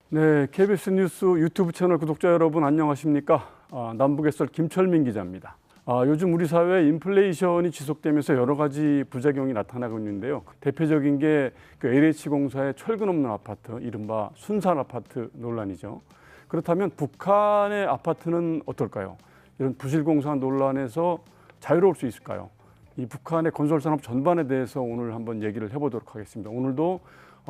네, KBS 뉴스 유튜브 채널 구독자 여러분 안녕하십니까? 남북해설 김철민 기자입니다. 요즘 우리 사회에 인플레이션이 지속되면서 여러 가지 부작용이 나타나고 있는데요. 대표적인 게 그 LH공사의 철근 없는 아파트, 이른바 순살 아파트 논란이죠. 그렇다면 북한의 아파트는 어떨까요? 이런 부실공사 논란에서 자유로울 수 있을까요? 이 북한의 건설산업 전반에 대해서 오늘 한번 얘기를 해보도록 하겠습니다. 오늘도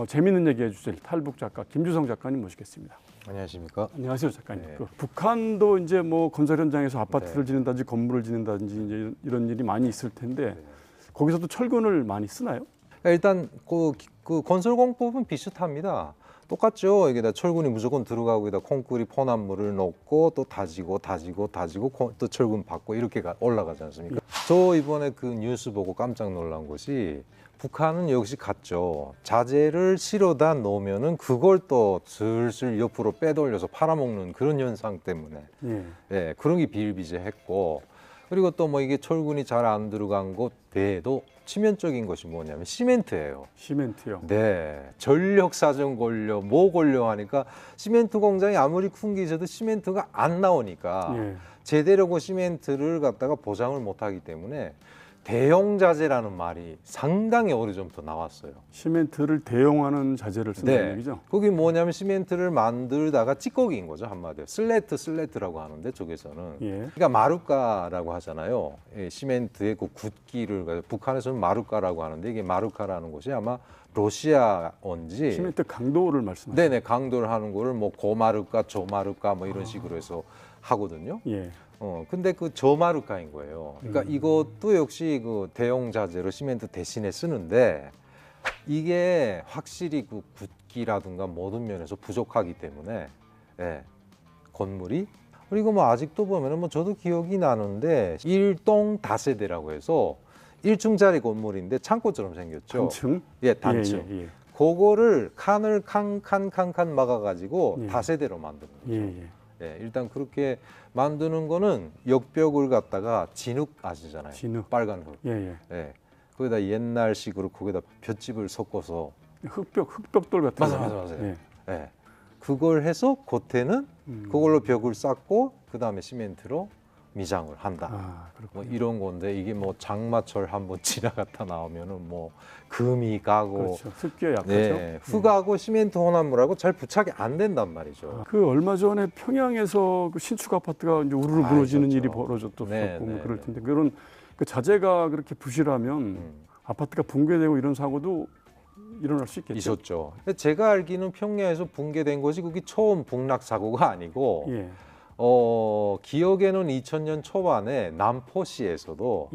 재미있는 얘기 해주실 탈북 작가 김주성 작가님 모시겠습니다. 안녕하십니까? 안녕하세요, 작가님. 네. 북한도 이제 뭐 건설 현장에서 아파트를 네. 짓는다든지 건물을 짓는다든지 이제 이런 일이 많이 있을 텐데 거기서도 철근을 많이 쓰나요? 일단 그 건설공법은 비슷합니다. 똑같죠. 이게 다 철근이 무조건 들어가고 여기다 콘크리트 포납물을 넣고 또 다지고 또 철근 받고 이렇게 올라가지 않습니까? 저 이번에 그 뉴스 보고 깜짝 놀란 것이 북한은 역시 같죠. 자재를 실어다 놓으면은 그걸 또 슬슬 옆으로 빼돌려서 팔아먹는 그런 현상 때문에 예, 그런 게 비일비재했고, 그리고 또 뭐 이게 철근이 잘 안 들어간 것 외에도 치명적인 것이 뭐냐면 시멘트예요. 시멘트요? 네, 전력사정 걸려 뭐 걸려 하니까 시멘트 공장이 아무리 큰 게 있어도 시멘트가 안 나오니까 제대로 그 시멘트를 갖다가 보장을 못하기 때문에 대용 자재라는 말이 상당히 오래전부터 나왔어요. 시멘트를 대용하는 자재를 쓴다는 얘기죠? 그게 뭐냐면 시멘트를 만들다가 찌꺼기인 거죠, 한마디로. 슬레트라고 하는데 저기서는. 그러니까 마루카라고 하잖아요. 시멘트의 그 굵기를 북한에서는 마루카라고 하는데 이게 마루카라는 것이 아마 러시아어인지. 시멘트 강도를 말씀하시죠? 네네, 강도를 하는 거를 뭐 고마루카, 조마루카 뭐 이런 식으로 해서 하거든요. 근데 그 저마루카인 거예요. 그러니까 이것도 역시 그 대용 자재로 시멘트 대신에 쓰는데 이게 확실히 그 굵기라든가 모든 면에서 부족하기 때문에 건물이, 그리고 뭐 아직도 보면은 뭐 저도 기억이 나는데 일동 다세대라고 해서 1층짜리 건물인데 창고처럼 생겼죠. 단층? 예, 단층. 그거를 칸을 칸 막아가지고 다세대로 만드는 거죠. 일단 그렇게 만드는 거는 역벽을 갖다가 진흙 아시잖아요. 진흙. 빨간 흙. 거기다 옛날식으로 거기다 볏짚을 섞어서 흑벽돌 같은 거. 맞아요. 그걸 해서 겉에는 그걸로 벽을 쌓고 그 다음에 시멘트로 미장을 한다. 뭐 이런 건데 이게 뭐 장마철 한번 지나갔다 나오면은 뭐 금이 가고, 그렇죠. 습기에 약하죠. 흙하고 시멘트 혼합물하고 잘 부착이 안 된단 말이죠. 그 얼마 전에 평양에서 그 신축 아파트가 이제 우르르 무너지는 있었죠. 일이 벌어졌었고 그럴 텐데 그런 그 자재가 그렇게 부실하면 아파트가 붕괴되고 이런 사고도 일어날 수 있겠죠. 있었죠. 제가 알기는 평양에서 붕괴된 것이 그게 처음 북락 사고가 아니고. 기억에는 2000년 초반에 남포시에서도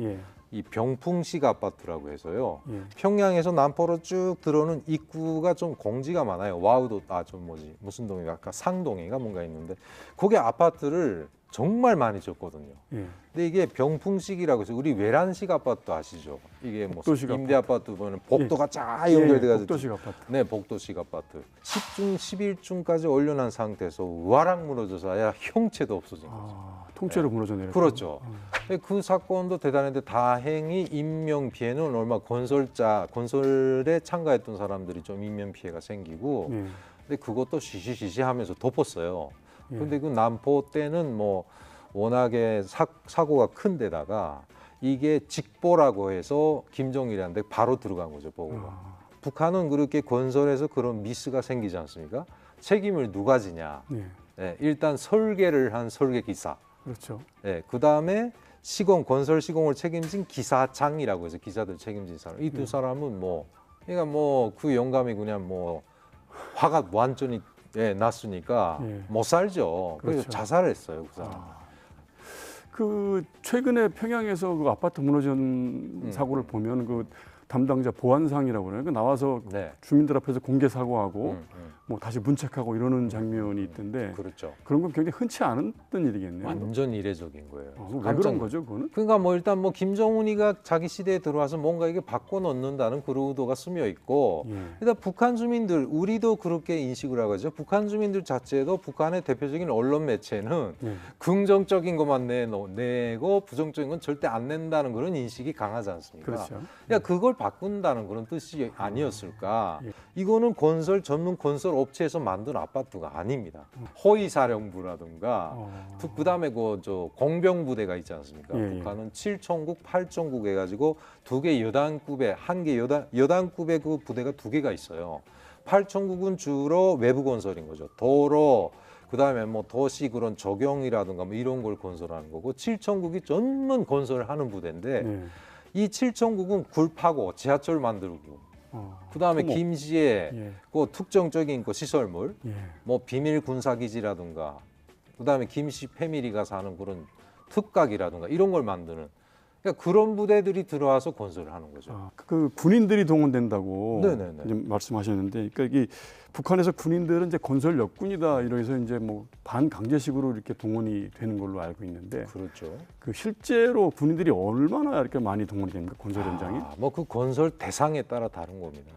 이 병풍식 아파트라고 해서요. 평양에서 남포로 쭉 들어오는 입구가 좀 공지가 많아요. 와우도 무슨 동인가, 아까 상동인가 뭔가 있는데 거기 아파트를 정말 많이 졌거든요. 근데 이게 병풍식이라고 해서 우리 외란식 아파트 아시죠? 이게 뭐 임대 아파트 보면 복도가 쫙 연결돼가지고 복도식 아파트. 네, 복도식 아파트. 10중, 11중까지 올려놓은 상태에서 와락 무너져서 아예 형체도 없어진 거죠. 통째로 무너져 내렸죠. 그렇죠. 그 사건도 대단한데 다행히 인명 피해는 얼마 건설에 참가했던 사람들이 좀 인명 피해가 생기고, 근데 그것도 시시하면서 덮었어요. 근데 그 남포 때는 뭐 워낙에 사고가 큰 데다가 이게 직보라고 해서 김정일한테 바로 들어간 거죠, 보고가. 북한은 그렇게 건설에서 그런 미스가 생기지 않습니까? 책임을 누가 지냐? 일단 설계를 한 설계 기사. 그렇죠. 그 다음에 건설 시공을 책임진 기사장이라고 해서 기사들 책임진 사람. 이 두 사람은 그러니까 그 영감이 그냥 화가 완전히 났으니까 못 살죠. 그래서 자살했어요, 그 사람. 그 최근에 평양에서 그 아파트 무너진 사고를 보면 그 담당자 보안상이라고 그래요. 그러니까 나와서 네. 주민들 앞에서 공개 사과하고 음. 뭐 다시 문책하고 이러는 장면이 있던데 그렇죠. 그런 건 굉장히 흔치 않은 일이겠네요. 완전 이례적인 거예요. 왜 그런 거죠, 그거는? 그러니까 뭐 일단 뭐 김정은이가 자기 시대에 들어와서 뭔가 이게 바꿔 넣는다는 그런 의도가 스며 있고, 예. 일단 북한 주민들, 우리도 그렇게 인식을 하거든요. 북한 주민들 자체도 북한의 대표적인 언론 매체는 예. 긍정적인 것만 내고 부정적인 건 절대 안 낸다는 그런 인식이 강하지 않습니까? 그렇죠. 야, 그걸 바꾼다는 그런 뜻이 아니었을까? 예. 이거는 전문 건설 업체에서 만든 아파트가 아닙니다. 허위사령부라든가 그다음에 저 공병 부대가 있지 않습니까? 예, 예. 북한은 7천국, 8천국 해가지고 두 개 여단급에 한 개 여단급의 그 부대가 두 개가 있어요. 8천국은 주로 외부 건설인 거죠. 도로, 그다음에 뭐 도시 그런 조경이라든가 뭐 이런 걸 건설하는 거고, 7천국이 전문 건설을 하는 부대인데 예. 이 7천국은 굴 파고 지하철 만들고, 그다음에 토목. 김시에 예. 그 특정적인 그 시설물, 예. 뭐 비밀 군사기지라든가, 그다음에 김씨 패밀리가 사는 그런 특각이라든가 이런 걸 만드는, 그러니까 그런 부대들이 들어와서 건설을 하는 거죠. 그 군인들이 동원된다고 네네네. 이제 말씀하셨는데, 그러니까 이 북한에서 군인들은 이제 건설 역군이다 이러해서 이제 뭐 반강제식으로 이렇게 동원이 되는 걸로 알고 있는데, 그렇죠. 그 실제로 군인들이 얼마나 이렇게 많이 동원이 됩니까, 건설 현장에? 뭐 그 건설 대상에 따라 다른 겁니다.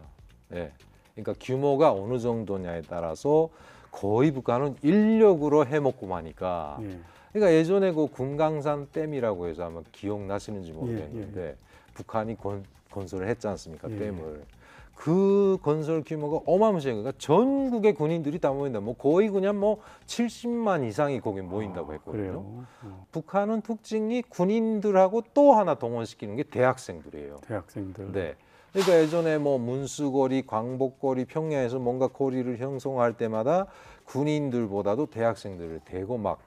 예. 그러니까 규모가 어느 정도냐에 따라서 거의 북한은 인력으로 해먹고 마니까. 예. 그러니까 예전에 그 금강산 댐이라고 해서 아마 기억나시는지 모르겠는데 예. 북한이 건설을 했지 않습니까? 예. 댐을. 그 건설 규모가 어마무시해요. 그러니까 전국의 군인들이 다 모인다. 뭐 거의 그냥 뭐 70만 이상이 거기 모인다고 했거든요. 그래요. 북한은 특징이 군인들하고 또 하나 동원시키는 게 대학생들이에요. 대학생들. 네. 그러니까 예전에 뭐 문수거리, 광복거리, 평야에서 뭔가 거리를 형성할 때마다 군인들보다도 대학생들을 대고 막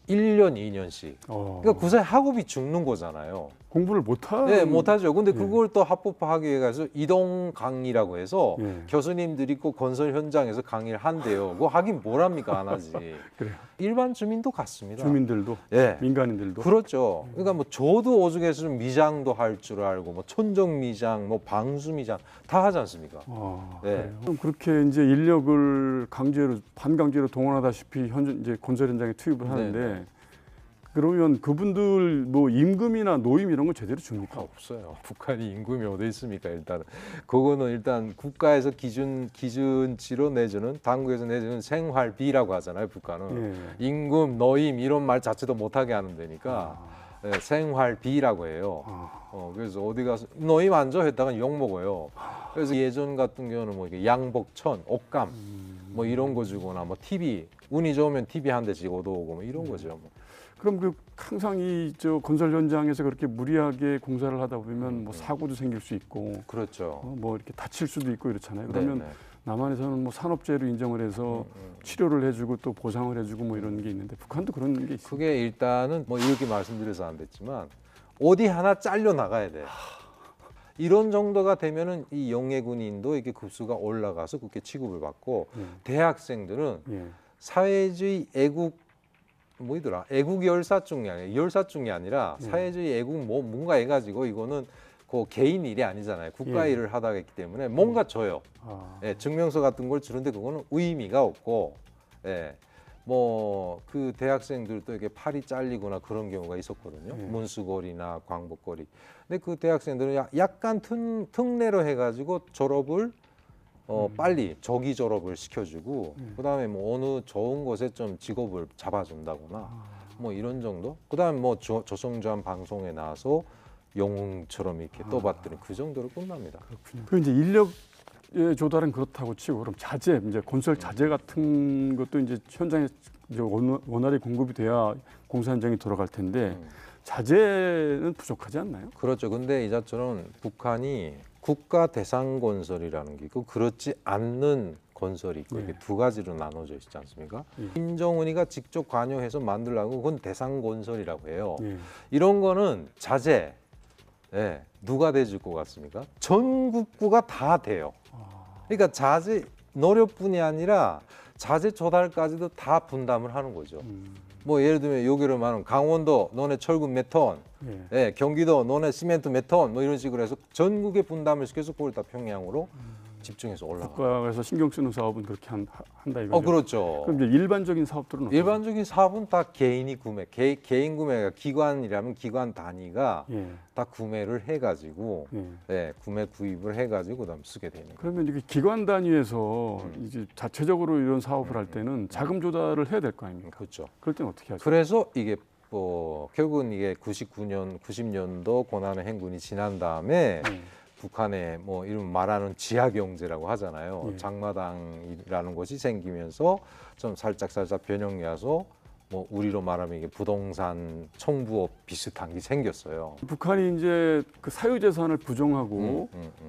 1년, 2년씩. 그러니까 그 사이 학업이 죽는 거잖아요. 공부를 못하는. 네, 못하죠. 근데 예. 그걸 또 합법화하기 위해서 이동 강의라고 해서 예. 교수님들이 꼭 건설 현장에서 강의를 한대요. 그거 하긴 뭘 합니까? 안 하지. 그래요. 일반 주민도 같습니다. 주민들도, 예. 민간인들도. 그렇죠. 그러니까 뭐 저도 오죽해서 미장도 할 줄 알고, 뭐 촌정 미장, 뭐 방수 미장 다 하지 않습니까? 네. 네. 그럼 그렇게 이제 인력을 강제로 반강제로 동원하다시피 이제 건설 현장에 투입을 하는데, 네. 그러면 그분들 뭐 임금이나 노임 이런 거 제대로 줍니까? 없어요. 북한이 임금이 어디 있습니까? 일단은 그거는 일단 국가에서 기준치로 내주는, 당국에서 내주는 생활비라고 하잖아요. 북한은 예. 임금, 노임 이런 말 자체도 못하게 하는 데니까 예, 생활비라고 해요. 그래서 어디 가서 노임 안 줘 했다가 욕 먹어요. 그래서 예전 같은 경우는 뭐 이게 양복천, 옷감 뭐 이런 거 주거나, 뭐 TV 운이 좋으면 TV 한 대씩 얻어오고 뭐 이런 거죠. 뭐. 그럼 그 항상 이 저 건설 현장에서 그렇게 무리하게 공사를 하다 보면 뭐 사고도 생길 수 있고, 그렇죠. 뭐 이렇게 다칠 수도 있고 이렇잖아요. 그러면 네, 네. 남한에서는 뭐 산업재해로 인정을 해서 치료를 해주고 또 보상을 해주고 뭐 이런 게 있는데, 북한도 그런 게 있어요. 그게 일단은 뭐 이렇게 말씀드려서 안 됐지만 어디 하나 잘려 나가야 돼. 이런 정도가 되면은 이 영예군인도 이게 급수가 올라가서 그렇게 취급을 받고, 대학생들은 예. 사회주의 애국 뭐이더라? 애국 열사증이 아니라 사회주의 애국 뭐 뭔가 해가지고, 이거는 그 개인 일이 아니잖아요. 국가 일을 하다 했기 때문에 뭔가 줘요. 예, 증명서 같은 걸 주는데 그거는 의미가 없고, 예, 뭐 그 대학생들도 이렇게 팔이 잘리거나 그런 경우가 있었거든요. 문수거리나 광복거리. 근데 그 대학생들은 약간 특례로 해가지고 졸업을 빨리 조기 졸업을 시켜주고, 그다음에 뭐 어느 좋은 곳에 좀 직업을 잡아준다거나 뭐 이런 정도. 그다음에 뭐 조성주한 방송에 나와서 영웅처럼 이렇게 떠받드는 그 정도로 끝납니다. 그렇군요. 그 이제 인력의 조달은 그렇다고 치고, 그럼 자재, 이제 건설 자재 같은 것도 이제 현장에 이제 원활히 공급이 돼야 공사 현장이 돌아갈 텐데, 자재는 부족하지 않나요? 그렇죠. 근데 이자처럼 북한이 국가 대상 건설이라는 게 있고 그렇지 않는 건설이 있고, 이렇게 두 가지로 나눠져 있지 않습니까? 김정은이가 직접 관여해서 만들라고, 그건 대상 건설이라고 해요. 이런 거는 자재, 누가 대줄 것 같습니까? 전국구가 다 돼요. 그러니까 자재 노력뿐이 아니라 자재 조달까지도 다 분담을 하는 거죠. 뭐 예를 들면 여기를 말하면 강원도 너네 철근 몇 톤, 예. 예, 경기도 너네 시멘트 몇 톤, 뭐 이런 식으로 해서 전국에 분담을 시켜서 그걸 다 평양으로 집중해서 올라가. 국가에서 신경 쓰는 사업은 그렇게 한다 이거죠. 그렇죠. 그럼 이제 일반적인 사업들은 어떻게? 일반적인 사업은 다 개인이 구매, 개인 구매가 기관이라면 기관 단위가 예. 다 구매를 해가지고, 예. 예, 구매 구입을 해가지고 그다음 쓰게 되는 거예요. 그러면 이게 기관 단위에서 이제 자체적으로 이런 사업을 할 때는 자금 조달을 해야 될 거 아닙니까? 그렇죠. 그럴 때는 어떻게 하죠? 그래서 이게 뭐 결국은 이게 99년, 90년도 고난의 행군이 지난 다음에 예. 북한에 뭐 이런 말하는 지하 경제라고 하잖아요. 예. 장마당이라는 곳이 생기면서 좀 살짝 변형이 와서 뭐 우리로 말하면 이게 부동산 청부업 비슷한 게 생겼어요. 북한이 이제 그 사유재산을 부정하고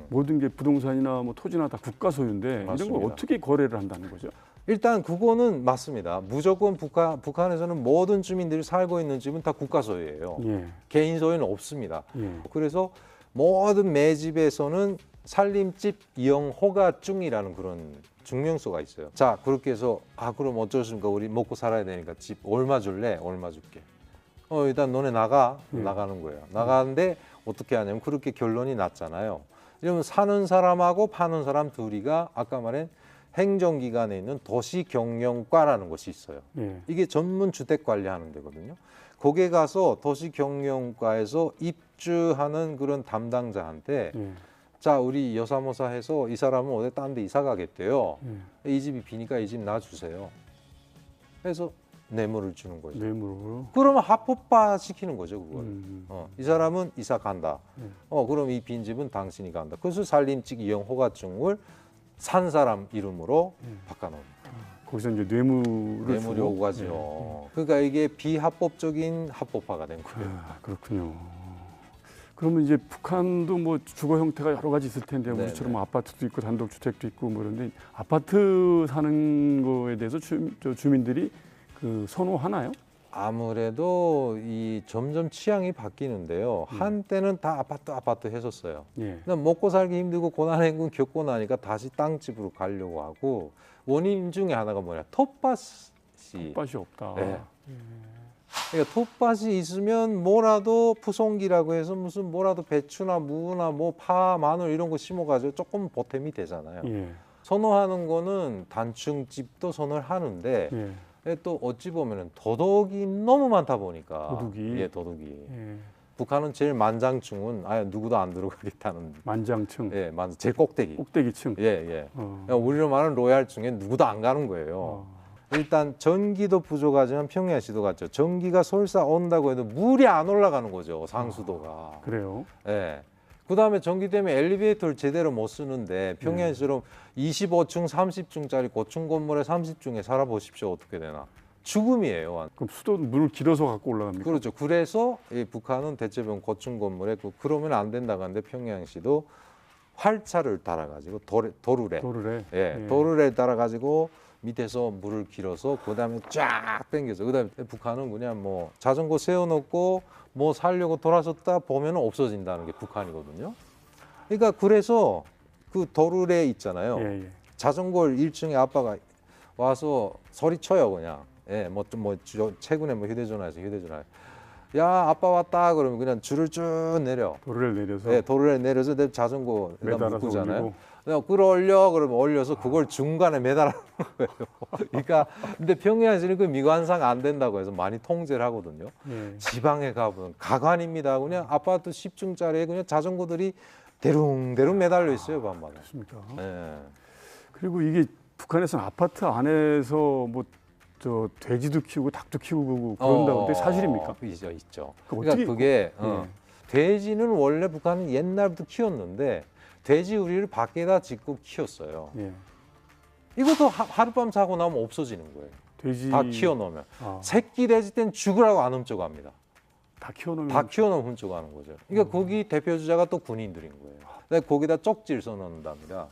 모든 게 부동산이나 뭐 토지나 다 국가 소유인데 이런 맞습니다. 걸 어떻게 거래를 한다는 거죠? 일단 그거는 맞습니다. 무조건 북한에서는 모든 주민들이 살고 있는 집은 다 국가 소유예요. 예. 개인 소유는 없습니다. 예. 그래서 모든 매집에서는 산림집 이용 허가증이라는 그런 증명서가 있어요. 자, 그렇게 해서 그럼 어쩌십니까? 우리 먹고 살아야 되니까 집 얼마 줄래? 얼마 줄게. 일단 너네 나가. 나가는 거예요. 나가는데 어떻게 하냐면 그렇게 결론이 났잖아요. 이러면 사는 사람하고 파는 사람 둘이가 아까 말한 행정기관에 있는 도시경영과라는 곳이 있어요. 예. 이게 전문 주택 관리하는 데거든요. 거기에 가서 도시경영과에서 입주하는 그런 담당자한테 예. 자, 우리 여사모사 해서 이 사람은 어디 딴 데 이사 가겠대요. 예. 이 집이 비니까 이 집 놔주세요. 그래서 뇌물을 주는 거죠. 뇌물로. 그러면 합법화 시키는 거죠, 그걸. 음. 이 사람은 이사 간다. 네. 그럼 이 빈집은 당신이 간다. 그래서 산림직 이용 허가증을 산 사람 이름으로 바꿔놓은. 거기서 이제 뇌물을 뇌물이 주고. 오고 가죠. 그러니까 이게 비합법적인 합법화가 된 거예요. 그렇군요. 그러면 이제 북한도 뭐 주거 형태가 여러 가지 있을 텐데 네네. 우리처럼 뭐 아파트도 있고 단독주택도 있고 뭐 그런데 아파트 사는 거에 대해서 주민들이 그 선호하나요? 아무래도 이 점점 취향이 바뀌는데요. 한때는 다 아파트 했었어요. 예. 근데 먹고 살기 힘들고 고난행군 겪고 나니까 다시 땅집으로 가려고 하고 원인 중에 하나가 뭐냐? 텃밭이. 텃밭이 없다. 네. 그러니까 텃밭이 있으면 뭐라도 푸송기라고 해서 무슨 뭐라도 배추나 무나 뭐 파, 마늘 이런 거 심어가지고 조금 보탬이 되잖아요. 예. 선호하는 거는 단층집도 선호하는데 예. 또 어찌 보면은 도덕이 너무 많다 보니까 도둑이? 예, 도둑이. 예. 북한은 제일 만장층은 아예 누구도 안 들어가겠다는 만장층, 예, 제일 꼭대기. 꼭대기층. 예, 예. 어. 그러니까 우리로 말하는 로얄층에 누구도 안 가는 거예요. 일단 전기도 부족하지만 평양시도 같죠. 전기가 설사 온다고 해도 물이 안 올라가는 거죠. 상수도가. 그래요? 예. 그다음에 전기 때문에 엘리베이터를 제대로 못 쓰는데 평양시처럼 25층, 30층짜리 고층 건물에 30층에 살아보십시오. 어떻게 되나? 죽음이에요. 그럼 수도 물을 길어서 갖고 올라갑니까? 그렇죠. 그래서 이 북한은 대체병 고층 건물에 그러면 안 된다고 하는데 평양시도 활차를 달아가지고 도르래, 도르래. 예, 도르래 달아가지고 밑에서 물을 길어서 그다음에 쫙 당겨서 그다음에 북한은 그냥 뭐 자전거 세워놓고 뭐 살려고 돌아섰다 보면 없어진다는 게 북한이거든요. 그러니까 그래서 그 도르래 있잖아요. 예, 예. 자전거를 1층에 아빠가 와서 소리쳐요 그냥. 예, 최근에 뭐 휴대전화에서 야 아빠 왔다 그러면 그냥 줄을 쭉 내려. 도르를 내려서 예, 도로에 내려서 내 자전거에다 매달아서 묶잖아요. 올리고. 그냥 끌어올려 그러면 올려서 그걸 중간에 매달아 놓는 거예요. 그러니까 근데 평양에서는 그 미관상 안 된다고 해서 많이 통제를 하거든요. 예. 지방에 가보면 가관입니다. 그냥 아파트 10층짜리에 그냥 자전거들이 대룽대룽 매달려 있어요 밤마다. 그렇습니까? 예. 그리고 이게 북한에서는 아파트 안에서 뭐 저 돼지도 키우고 닭도 키우고 그런다는데 사실입니까? 있죠. 그럼 그러니까 어떻게- 그게 예. 돼지는 원래 북한은 옛날부터 키웠는데 돼지 우리를 밖에다 짓고 키웠어요. 예. 이것도 하룻밤 자고 나면 없어지는 거예요. 돼지 다 키워놓으면. 아, 새끼 돼지 때는 죽으라고 안 훔쳐갑니다. 다 키워놓으면 다 키워놓으면 훔쳐가는 거죠. 그러니까 거기 대표주자가 또 군인들인 거예요. 근데 거기다 쪽지를 써놓는답니다.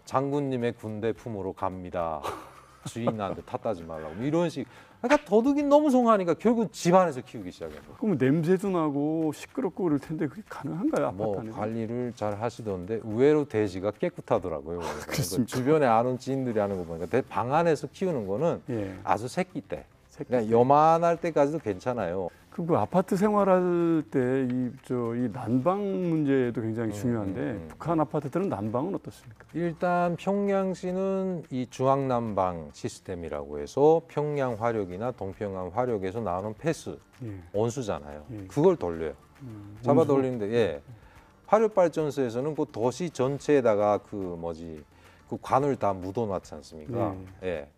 장군님의 군대 품으로 갑니다. 주인한테 탓하지 말라고. 뭐 이런 식. 그러니까 도둑이 너무 송하니까 결국 집안에서 키우기 시작해요. 그러면 냄새도 나고 시끄럽고 그럴 텐데 그게 가능한가요? 뭐 아파트 안에서? 관리를 잘 하시던데 의외로 돼지가 깨끗하더라고요. 그렇습니까? 주변에 아는 지인들이 하는 거 보니까 방 안에서 키우는 거는 예. 아주 새끼 때. 새끼 그냥 때. 요만할 때까지도 괜찮아요. 그 아파트 생활할 때 이 난방 문제도 굉장히 중요한데 북한 아파트들은 난방은 어떻습니까? 일단 평양시는 이 중앙난방 시스템이라고 해서 평양 화력이나 동평양 화력에서 나오는 폐수, 예. 온수잖아요. 예. 그걸 돌려요. 잡아 온수? 돌리는데, 예. 화력발전소에서는 그 도시 전체에다가 그 관을 다 묻어놨지 않습니까? 예.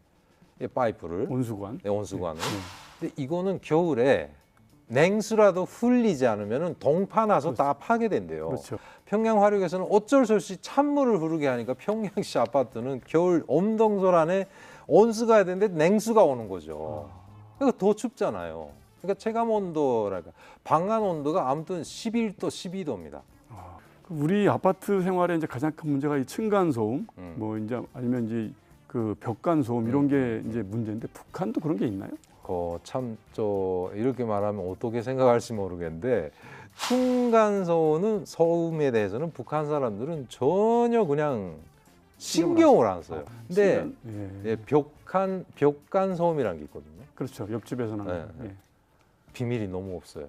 이 파이프를, 온수관. 네, 온수관을. 예. 근데 이거는 겨울에 냉수라도 흘리지 않으면 동파 나서 다 파괴된대요. 그렇죠. 평양 화력에서는 어쩔 수 없이 찬물을 흐르게 하니까 평양시 아파트는 겨울 엄동설 안에 온수가 해야 되는데 냉수가 오는 거죠. 그러니까 더 춥잖아요. 그러니까 체감 온도랄까 방안 온도가 아무튼 11도, 12도입니다. 우리 아파트 생활에 이제 가장 큰 문제가 이 층간 소음, 뭐 이제 아니면 이제 그 벽간 소음 이런 게 이제 문제인데 북한도 그런 게 있나요? 참 이렇게 말하면 어떻게 생각할지 모르겠는데 층간소음은 소음에 대해서는 북한 사람들은 전혀 그냥 신경을 안 써요. 근데 예. 벽간 소음이라는 게 있거든요. 그렇죠. 옆집에서 나는. 네. 비밀이 너무 없어요.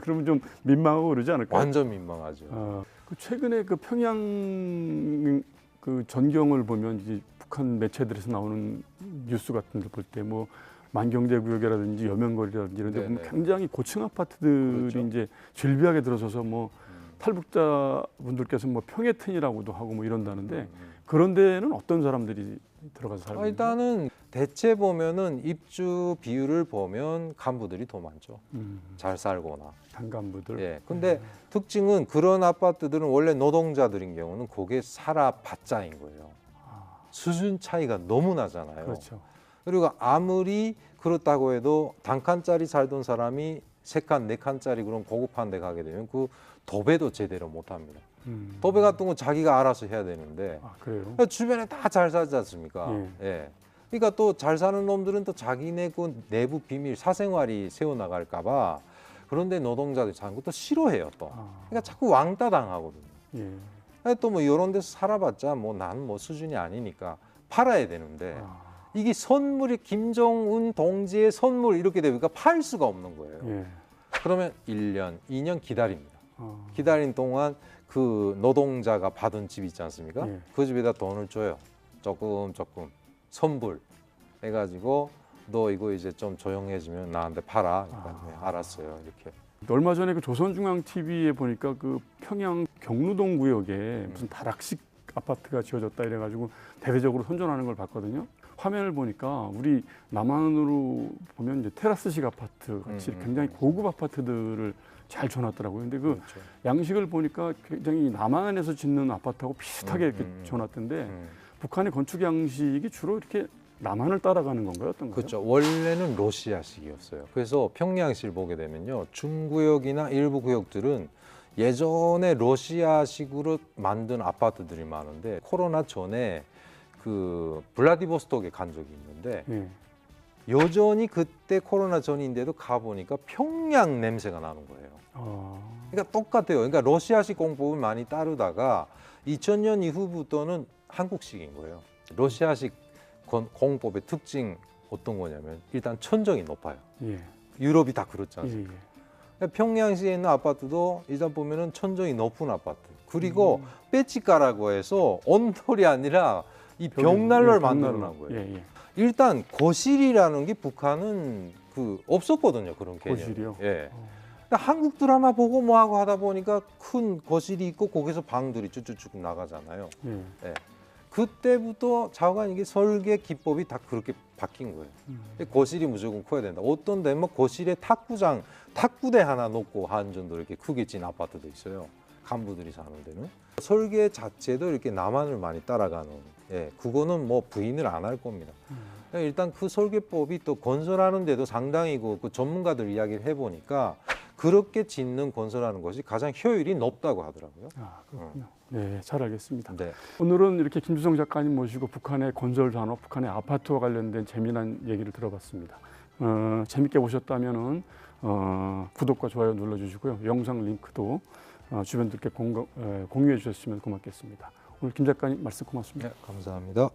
그러면 좀 민망하고 그러지 않을까요? 완전 민망하죠. 그 최근에 그 평양 그 전경을 보면 이제 북한 매체들에서 나오는 뉴스 같은 거 볼 때 뭐 만경제구역이라든지 여명거리라든지 이런 데 보면 네네. 굉장히 고층 아파트들이 그렇죠. 이제 질비하게 들어서서 뭐 탈북자분들께서 뭐 평해튼이라고도 하고 뭐 이런다는데 그런 데는 어떤 사람들이 들어가서 살고 있나요? 일단은 대체 보면은 입주 비율을 보면 간부들이 더 많죠. 잘 살거나. 단간부들. 예. 근데 특징은 그런 아파트들은 원래 노동자들인 경우는 그게 살아봤자인 거예요. 수준 차이가 너무 나잖아요. 그렇죠. 그리고 아무리 그렇다고 해도 단칸짜리 살던 사람이 3칸, 4칸짜리 그런 고급한 데 가게 되면 그 도배도 제대로 못 합니다. 도배 같은 건 자기가 알아서 해야 되는데 그래요? 주변에 다 잘 살지 않습니까? 예. 그러니까 또 잘 사는 놈들은 또 자기네 그 내부 비밀, 사생활이 새어나갈까 봐 그런데 노동자들이 사는 것도 싫어해요 또. 그러니까 자꾸 왕따 당하거든요. 예. 또 뭐 이런 데서 살아봤자 뭐 나는 뭐 수준이 아니니까 팔아야 되는데 이게 선물이 김정은 동지의 선물 이렇게 되니까 팔 수가 없는 거예요. 예. 그러면 1년, 2년 기다립니다. 기다린 동안 그 노동자가 받은 집 있지 않습니까? 예. 그 집에다 돈을 줘요. 조금 선불 해가지고 너 이거 이제 좀 조용해지면 나한테 팔아. 그러니까 네, 알았어요. 이렇게. 얼마 전에 그 조선중앙TV에 보니까 그 평양 경루동 구역에 무슨 다락식 아파트가 지어졌다 이래가지고 대대적으로 선전하는 걸 봤거든요. 화면을 보니까 우리 남한으로 보면 이제 테라스식 아파트 같이 굉장히 고급 아파트들을 잘 줘놨더라고요. 근데 그 그렇죠. 양식을 보니까 굉장히 남한에서 짓는 아파트하고 비슷하게 이렇게 줘놨던데 북한의 건축 양식이 주로 이렇게 남한을 따라가는 건가요? 어떤가요? 그렇죠. 원래는 러시아식이었어요. 그래서 평양시를 보게 되면요. 중구역이나 일부 구역들은 예전에 러시아식으로 만든 아파트들이 많은데 코로나 전에 그 블라디보스톡에 간 적이 있는데 예. 여전히 그때 코로나 전인데도 가보니까 평양 냄새가 나는 거예요. 그러니까 똑같아요. 그러니까 러시아식 공법을 많이 따르다가 2000년 이후부터는 한국식인 거예요. 러시아식 공법의 특징 어떤 거냐면 일단 천정이 높아요. 예. 유럽이 다 그렇지 예. 않습니까? 그러니까 평양시에 있는 아파트도 일단 보면은 천정이 높은 아파트. 그리고 빼치가라고 해서 온돌이 아니라 이 벽난로를 만들어 놓은 거예요. 예. 일단 거실이라는 게 북한은 그 없었거든요. 그런 개념. 거실이요? 예. 그러니까 한국 드라마 보고 뭐 하고 하다 보니까 큰 거실이 있고 거기서 방들이 쭉쭉쭉 나가잖아요. 예. 그때부터 좌우간 이게 설계 기법이 다 그렇게 바뀐 거예요. 거실이 무조건 커야 된다. 어떤 데는 뭐 거실에 탁구대 하나 놓고 하는 정도로 이렇게 크게 진 아파트도 있어요. 간부들이 사는 데는. 설계 자체도 이렇게 남한을 많이 따라가는. 예, 그거는 뭐 부인을 안 할 겁니다. 일단 그 설계법이 또 건설하는 데도 상당히 그 전문가들 이야기를 해보니까 그렇게 짓는 건설하는 것이 가장 효율이 높다고 하더라고요. 그렇군요. 네, 잘 알겠습니다. 네. 오늘은 이렇게 김주성 작가님 모시고 북한의 건설 산업, 북한의 아파트와 관련된 재미난 얘기를 들어봤습니다. 재밌게 보셨다면은 구독과 좋아요 눌러주시고요. 영상 링크도 주변들께 공유해 주셨으면 고맙겠습니다. 오늘 김 작가님 말씀 고맙습니다. 네, 감사합니다.